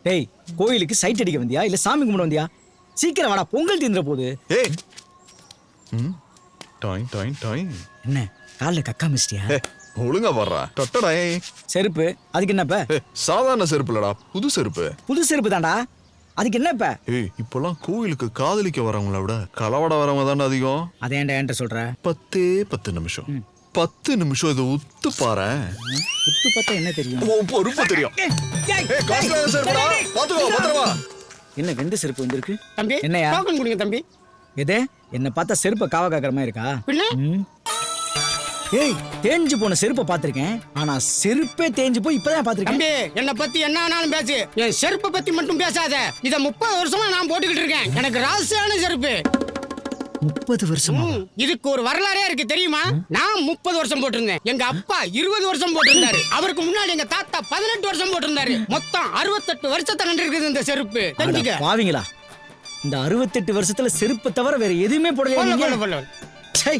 டேய் கோயிலுக்கு சைட் அடிக்க வந்தியா இல்ல சாமி கும்பிட வந்தியா? சீக்கிரம் வாடா, பொங்கல் தீந்துற போகுது. ஏய் டாய் டாய் டாய். என்ன கால்ல கக்கா மிஸ்டியா? ஒழுங்கா வர்றா. டொட்டடா. செருப்பு அதுக்கு என்னப்ப? சாதாரண செருப்பு இல்லடா, புது செருப்பு. புது செருப்பு தான்டா, அதுக்கு என்னப்ப? ஏய் இப்பெல்லாம் கோயிலுக்கு காதலிக்க வரவங்கள விட களவாட வரவங்க தானே அதிகம். அதை ஏன்டா என்கிட்ட சொல்ற? 10 நிமிஷம் 10 நிமிஷம் இதை உத்து பாரு. உத்து பார்த்தா என்ன தெரியும்? உன் பொறுப்பு தெரியும். காசுல செருப்புடா, பாத்துக்கோ பத்திரமா. என்ன வெந்த செருப்பு வந்திருக்கு? தம்பி என்னையா? டோக்கன் கொடுங்க தம்பி. எது என்ன பார்த்தா செருப்பை காவ காக்கிற மாதிரி இருக்கா? பின்ன ம். ஏய் தேஞ்சு போன செருப்பை பார்த்திருக்கேன், ஆனா செருப்பே தேஞ்சு போய் இப்பதான் பார்த்திருக்கேன். தம்பி என்ன பத்தி என்ன ஆனாலும் பேசு, என் செருப்பை பத்தி மட்டும் பேசாத. இத 30 வருஷமா நான் போட்டுக்கிட்டு இருக்கேன். எனக்கு ராசியான செருப்பு. 30 வருஷமா? இதுக்கு ஒரு வரலாறே இருக்கு தெரியுமா? நான் 30 வருஷம் போட்டிருந்தேன், எங்க அப்பா 20 வருஷம் போட்டிருந்தாரு, அவருக்கு முன்னாடி எங்க தாத்தா 18 வருஷம் போட்டிருந்தாரு. மொத்தம் 68 வருஷத்தை கண்டு இருக்குது இந்த செருப்பு. தெரிஞ்சுக்க. பாவீங்களா, இந்த 68 வருஷத்துல செருப்பு தவிர வேற எதுவுமே போடலையா போடல, நீங்க? போடல, போடல.